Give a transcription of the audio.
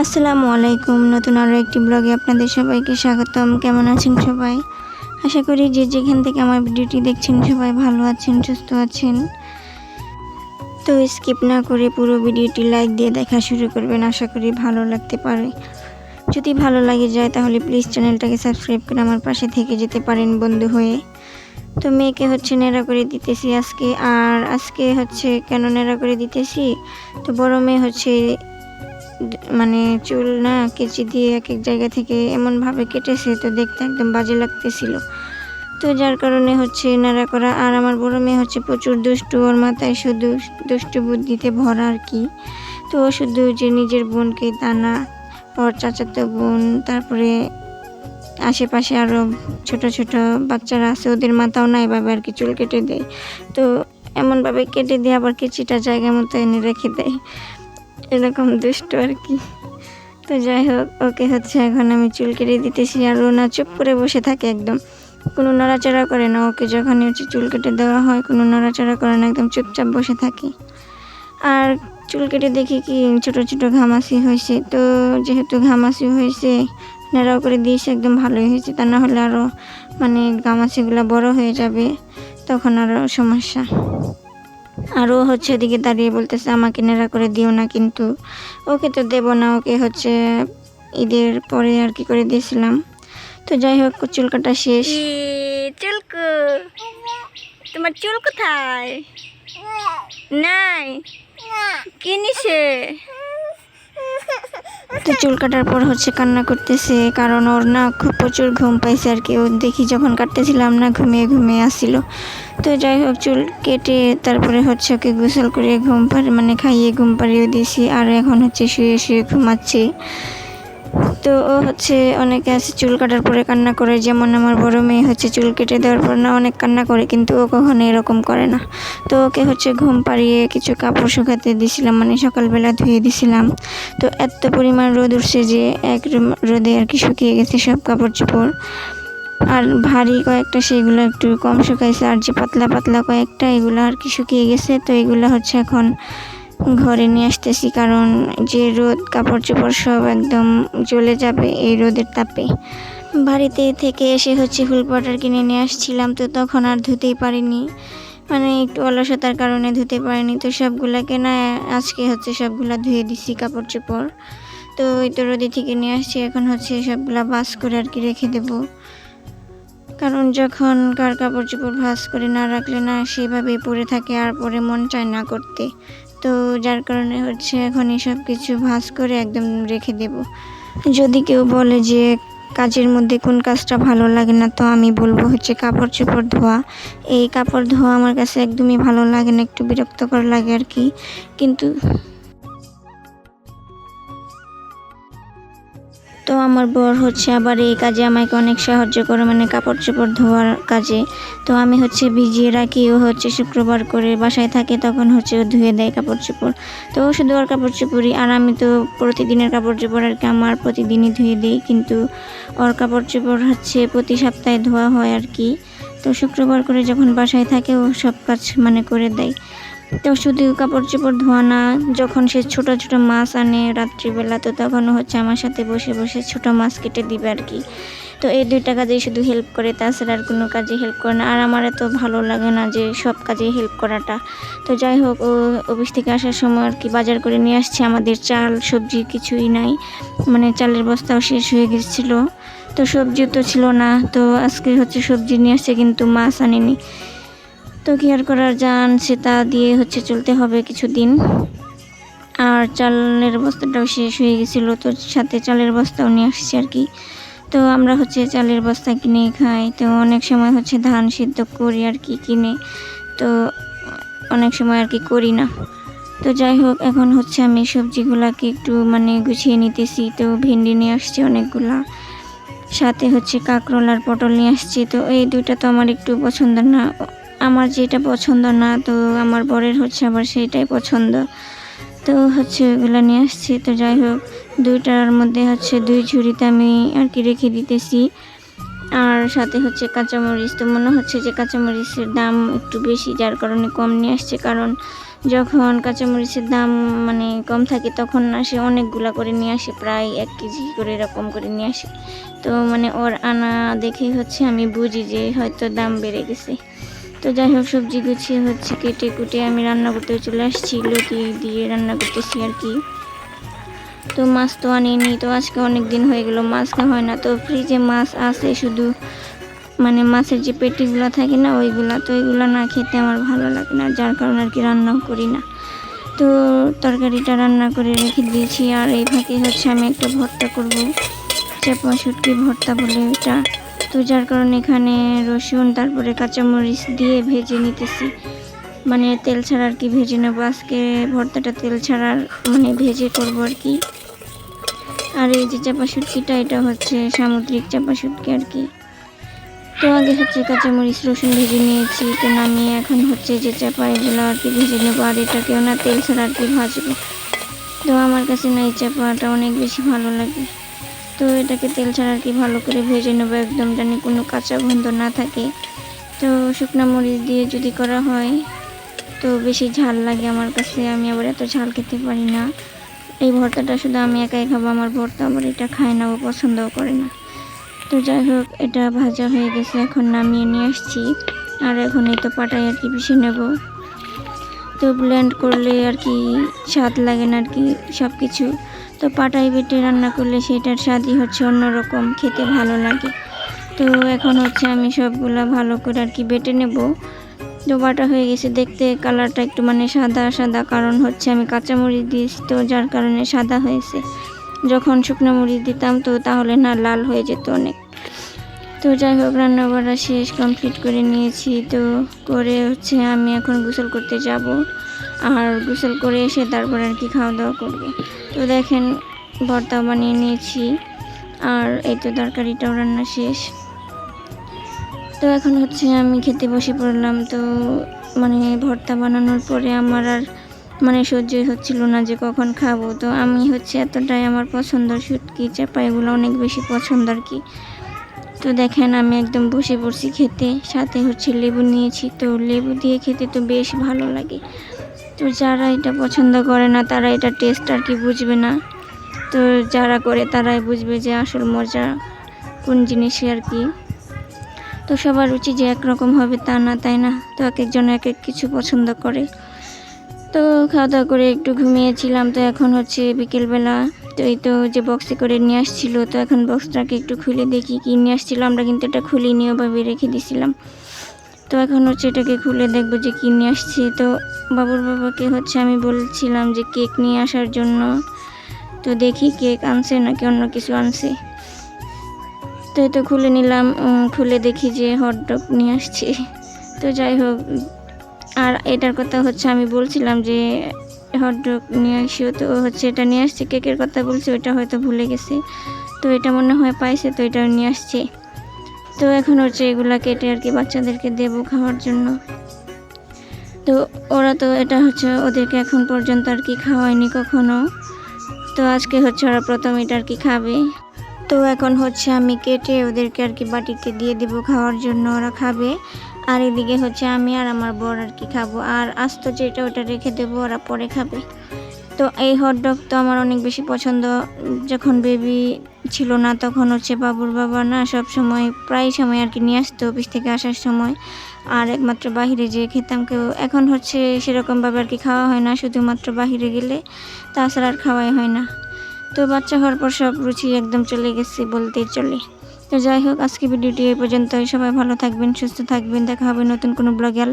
আসসালামু আলাইকুম। নতুন আরও একটি ব্লগে আপনাদের সবাইকে স্বাগতম। কেমন আছেন সবাই? আশা করি যে যেখান থেকে আমার ভিডিওটি দেখছেন সবাই ভালো আছেন, সুস্থ আছেন। তো স্কিপ না করে পুরো ভিডিওটি লাইক দিয়ে দেখা শুরু করবেন, আশা করি ভালো লাগতে পারে। যদি ভালো লাগে যায় তাহলে প্লিজ চ্যানেলটাকে সাবস্ক্রাইব করে আমার পাশে থেকে যেতে পারেন বন্ধু হয়ে। তো মেয়েকে নেড়া করে দিতেছি আজকে। আর আজকে কেন নেড়া করে দিতেছি, তো বড় মেয়ে চুল না কেচি দিয়ে এক এক জায়গা থেকে এমনভাবে কেটেছে, তো দেখতে একদম বাজে লাগতেছিল। তো যার কারণে নাড়া করা। আর আমার বড় মেয়ে প্রচুর দুষ্টু, ওর মাথায় শুধু দুষ্টু বুদ্ধিতে ভরা আর কি। তো শুধু যে নিজের বোনকে তা না, ওর চাচাতো বোন, তারপরে আশেপাশে আরও ছোট ছোট বাচ্চারা আছে, ওদের মাথাও না এভাবে আর কি চুল কেটে দেয়। তো এমনভাবে কেটে দিয়ে আবার কেচিটা জায়গা মতো এনে রেখে দেয়, এরকম দুষ্ট আর কি। তো যাই হোক, ওকে এখন আমি চুল কেটে দিতেছি। আর ও না চুপ করে বসে থাকে, একদম কোনো নড়াচড়া করে না। ওকে যখনই চুল কেটে দেওয়া হয় কোনো নড়াচড়া করে না, একদম চুপচাপ বসে থাকে। আর চুল কেটে দেখি কি ছোট ছোট ঘামাচি হয়েছে, তো যেহেতু ঘামাচি হয়েছে নেড়াও করে দিয়েছে, একদম ভালোই হয়েছে। তা না হলে আরও ঘামাচিগুলো বড় হয়ে যাবে, তখন আরও সমস্যা। আরও এদিকে দাঁড়িয়ে বলতেছে আমাকে নেড়া করে দিও না, কিন্তু ওকে তো দেব না, ওকে ঈদের পরে আর কি করে দিয়েছিলাম। তো যাই হোক, চুল কাটা শেষ। চুলকু, তোমার চুল কোথায়? নাই কি নিছে? তো চুল কাটার পর কান্না করতেছে, কারণ ওর না খুব প্রচুর ঘুম পাইছে আর কি। ও দেখি যখন কাটতেছিলাম না ঘুমিয়ে ঘুমিয়ে আসছিল। তো যাই হোক, চুল কেটে তারপরে ওকে গোসল করে খাইয়ে ঘুম পাড়িয়ে দিয়েছি। আর এখন শুয়ে শুয়ে ঘুমাচ্ছে। তো ও অনেকে আছে চুল কাটার পরে কান্না করে, যেমন আমার বড় মেয়ে চুল কেটে দেওয়ার পর না অনেক কান্না করে, কিন্তু ও কখনো এরকম করে না। তো ওকে ঘুম পাড়িয়ে কিছু কাপড় শুকাতে দিছিলাম, সকালবেলা ধুয়ে দিছিলাম। তো এত পরিমাণ রোদ উঠছে যে এক রোদে আর কি শুকিয়ে গেছে সব কাপড় চোপড়। আর ভারী কয়েকটা সেগুলো একটু কম শুকাইছে, আর যে পাতলা পাতলা কয়েকটা এগুলো আর কি শুকিয়ে গেছে। তো এগুলো এখন ঘরে নিয়ে আসতেছি, কারণ যে রোদ, কাপড় চোপড় সব একদম জ্বলে যাবে এই রোদের তাপে। বাড়িতে থেকে এসে হুল পাউডার কিনে নিয়ে আসছিলাম, তো তখন আর ধুতেই পারিনি, একটু অলসতার কারণে ধুতে পারিনি। তো সবগুলাকে না আজকে সবগুলা ধুয়ে দিছি কাপড় চোপড়। তো ওই তো রোদে থেকে নিয়ে আসছি, এখন সবগুলা ভাঁজ করে আর কি রেখে দেবো, কারণ যখন কার কাপড় চোপড় ভাঁজ করে না রাখলে না সেভাবেই পরে থাকে, আর পরে মন চায় না করতে। তো যার কারণে এখন সব কিছু ভাঁজ করে একদম রেখে দেব। যদি কেউ বলে যে কাজের মধ্যে কোন কাজটা ভালো লাগে না, তো আমি বলবো কাপড় চোপড় ধোয়া। এই কাপড় ধোয়া আমার কাছে একদমই ভালো লাগে না, একটু বিরক্তকর লাগে আর কি। কিন্তু তো আমার বর আবার এই কাজে আমাকে অনেক সাহায্য করে, কাপড় চোপড় ধোয়ার কাজে। তো আমি ভিজিয়ে রাখি, ও শুক্রবার করে বাসায় থাকে, তখন ও ধুয়ে দেয় কাপড় চোপড়। তো ও শুধু ওর কাপড় চোপড়ই, আর আমি তো প্রতিদিনের কাপড় চোপড় আর কি আমার প্রতিদিনই ধুয়ে দিই, কিন্তু ওর কাপড় চোপড় প্রতি সপ্তাহে ধোয়া হয় আর কি। তো শুক্রবার করে যখন বাসায় থাকে ও সব কাজ করে দেয়। তো শুধু কাপড় চোপড় ধোয়া না, যখন সে ছোট ছোট মাছ আনে রাত্রিবেলা, তো তখনও আমার সাথে বসে বসে ছোট মাছ কেটে দিবে আর কি। তো এই দুইটা কাজেই শুধু হেল্প করে, তাছাড়া আর কোনো কাজে হেল্প করে না। আর আমার এত ভালো লাগে না যে সব কাজে হেল্প করাটা। তো যাই হোক, ও অফিস থেকে আসার সময় আর কি বাজার করে নিয়ে আসছে। আমাদের চাল সবজি কিছুই নাই, চালের বস্তাও শেষ হয়ে গেছিলো, তো সবজিও তো ছিল না। তো আজকে সবজি নিয়ে আসছে, কিন্তু মাছ আনেনি। তো কি আর করার, যা আনছে তা দিয়ে চলতে হবে কিছুদিন। আর চালের বস্তাটাও শেষ হয়ে গেছিলো, তো সাথে চালের বস্তাও নিয়ে আসছি আর কি। তো আমরা চালের বস্তা কিনে খাই। তো অনেক সময় ধান সিদ্ধ করি আর কি কিনে, তো অনেক সময় আর কি করি না। তো যাই হোক, এখন আমি সবজিগুলাকে একটু গুছিয়ে নিতেছি। তো ভেন্ডি নিয়ে আসছি অনেকগুলা, সাথে কাঁকরোল আর পটল নিয়ে আসছি। তো এই দুইটা তো আমার একটু পছন্দ না, আমার যেটা পছন্দ না তো আমার বরের আবার সেইটাই পছন্দ। তো ওগুলো নিয়ে আসছি। তো যাই হোক, দুইটার মধ্যে 2 ঝুড়িতে আমি আর কি রেখে দিতেছি। আর সাথে কাঁচামরিচ, তো মনে যে কাঁচামরিচের দাম একটু বেশি, যার কারণে কম নিয়ে আসছে, কারণ যখন কাঁচামরিচের দাম মানে কম থাকে তখন সে অনেকগুলা করে নিয়ে আসে, প্রায় 1 কেজি করে এরকম করে নিয়ে আসে। তো মানে ওর আনা দেখেই হচ্ছে আমি বুঝি যে হয়তো দাম বেড়ে গেছে। তো যাই হোক, সবজি গুছিয়ে হচ্ছে কেটে কুটে আমি রান্না করতে চলে আসছি, লতি দিয়ে রান্না করতেছি আর কি। তো মাছ তো আনিনি, তো আজকে অনেক দিন হয়ে গেল মাছ খাওয়া হয় না। তো ফ্রিজে মাছ আছে, শুধু মানে মাছের যে পেটিগুলো থাকে না ওইগুলা, তো ওইগুলো না খেতে আমার ভালো লাগে না, যার কারণে আর কি রান্নাও করি না। তো তরকারিটা রান্না করে রেখে দিয়েছি, আর এই ফাঁকে হচ্ছে আমি একটা ভর্তা করব, চাপা শুটকি ভর্তা বলে এটা। তো যার কারণে এখানে রসুন তারপরে কাঁচামরিচ দিয়ে ভেজে নিতেছি, মানে তেল ছাড়া আর কি ভেজে নেবো আজকে ভর্তাটা, তেল ছাড়া মানে ভেজে করবো আর কি। আর এই যে চাপা শুটকিটা, এটা হচ্ছে সামুদ্রিক চাপা শুটকি আর কি। তো আগে হচ্ছে কাঁচামরিচ রসুন ভেজে নিয়েছি, তো নামিয়ে এখন হচ্ছে যে চাপা এগুলো আর কি ভেজে নেবো, আর এটাকেও না তেল ছাড়া আর কি ভাজবো। তো আমার কাছে না এই চাপাটা অনেক বেশি ভালো লাগে, তো এটাকে তেল ছাড়া আর কি ভালো করে ভেজে নেবো, একদম জানি কোনো কাঁচা গন্ধ না থাকে। তো শুকনা মরিচ দিয়ে যদি করা হয় তো বেশি ঝাল লাগে আমার কাছে, আমি আবার এত ঝাল খেতে পারি না। এই ভর্তাটা শুধু আমি একাই খাবো, আমার ভর্তা আবার এটা খায় না, ও পছন্দও করে না। তো যাই হোক, এটা ভাজা হয়ে গেছে, এখন নামিয়ে নিয়ে আসছি। আর এখন এই তো পাটায় আর কি পিষে নেব। তো ব্লেন্ড করলে আর কি স্বাদ লাগে না আর কি সব কিছু, তো পাটায় বেটে রান্না করলে সেটার স্বাদই হচ্ছে অন্যরকম, খেতে ভালো লাগে। তো এখন হচ্ছে আমি সবগুলা ভালো করে আর কি বেটে নেব। তো বাটা হয়ে গেছে, দেখতে কালারটা একটু মানে সাদা সাদা, কারণ হচ্ছে আমি কাঁচামরিচ দিয়েছি, তো যার কারণে সাদা হয়েছে। যখন শুকনো মরিচ দিতাম তো তাহলে না লাল হয়ে যেত অনেক। তো যাই হোক, রান্না বান্না শেষ কমপ্লিট করে নিয়েছি, তো করে হচ্ছে আমি এখন গোসল করতে যাব, আর গোসল করে এসে তারপর আর কি খাওয়া দাওয়া করবো। তো দেখেন, ভর্তা বানিয়ে নিয়েছি, আর এই তো তরকারিটাও রান্না শেষ। তো এখন হচ্ছে আমি খেতে বসে পড়লাম। তো মানে ভর্তা বানানোর পরে আমার আর মানে সহ্যই হচ্ছিল না যে কখন খাবো। তো আমি হচ্ছে এতটাই আমার পছন্দ শুটকি চাপা, এগুলো অনেক বেশি পছন্দ আর কি। তো দেখেন আমি একদম বসে পড়ছি খেতে, সাথে হচ্ছে লেবু নিয়েছি, তো লেবু দিয়ে খেতে তো বেশ ভালো লাগে। তো যারা এটা পছন্দ করে না তারা এটা টেস্ট আর কি বুঝবে না, তো যারা করে তারাই বুঝবে যে আসল মজা কোন জিনিসে আর কি। তো সবার রুচি যে একরকম হবে তা না, তাই না? তো এক একজন এক এক কিছু পছন্দ করে। তো খাওয়া দাওয়া করে একটু ঘুমিয়েছিলাম, তো এখন হচ্ছে বিকেলবেলা। তো এই তো যে বক্সে করে নিয়ে আসছিল, তো এখন বক্সটাকে একটু খুলে দেখি কী নিয়ে আসছিল। আমরা কিন্তু এটা খুলিনি, ওভাবে রেখে দিয়েছিলাম। তো এখন হচ্ছে এটাকে খুলে দেখবো যে কী নিয়ে আসছে। তো বাবুর বাবাকে হচ্ছে আমি বলছিলাম যে কেক নিয়ে আসার জন্য, তো দেখি কেক আনছে নাকি অন্য কিছু আনছে। তো এই তো খুলে নিলাম, খুলে দেখি যে হটডগ নিয়ে আসছে। তো যাই হোক, আর এটার কথা হচ্ছে আমি বলছিলাম যে হটডগ নিয়ে আসিও, তো হচ্ছে এটা নিয়ে আসছে। কেকের কথা বলছি, ওইটা হয়তো ভুলে গেছে, তো এটা মনে হয় পাইছে, তো এটাও নিয়ে আসছে। তো এখন হচ্ছে এগুলা কেটে আর কি বাচ্চাদেরকে দেবো খাওয়ার জন্য। তো ওরা তো এটা হচ্ছে ওদেরকে এখন পর্যন্ত আর কি খাওয়ায়নি কখনো, তো আজকে হচ্ছে ওরা প্রথম এটা আর কি খাবে। তো এখন হচ্ছে আমি কেটে ওদেরকে আর কি বাটিতে দিয়ে দেবো খাওয়ার জন্য, ওরা খাবে। আর এদিকে হচ্ছে আমি আর আমার বর আর কি খাবো, আর আস্ত যেটা ওটা রেখে দেবো, ওরা পরে খাবে। তো এই হটডগ তো আমার অনেক বেশি পছন্দ। যখন বেবি ছিল না তখন হচ্ছে বাবুর বাবা না সব সময় প্রায় সময় আর কি নিয়ে আসতো অফিস থেকে আসার সময়, আর একমাত্র বাহিরে যেয়ে খেতাম কেউ। এখন হচ্ছে সেরকমভাবে আর কি খাওয়া হয় না, শুধুমাত্র বাহিরে গেলে, তাছাড়া আর খাওয়াই হয় না। তো বাচ্চা হওয়ার পর সব রুচি একদম চলে গেছে বলতেই চলে। তো যাই হোক, আজকে ভিডিওটি এই পর্যন্তই। সবাই ভালো থাকবেন, সুস্থ থাকবেন, দেখা হবে নতুন কোনো ব্লগে। আল্লাহ।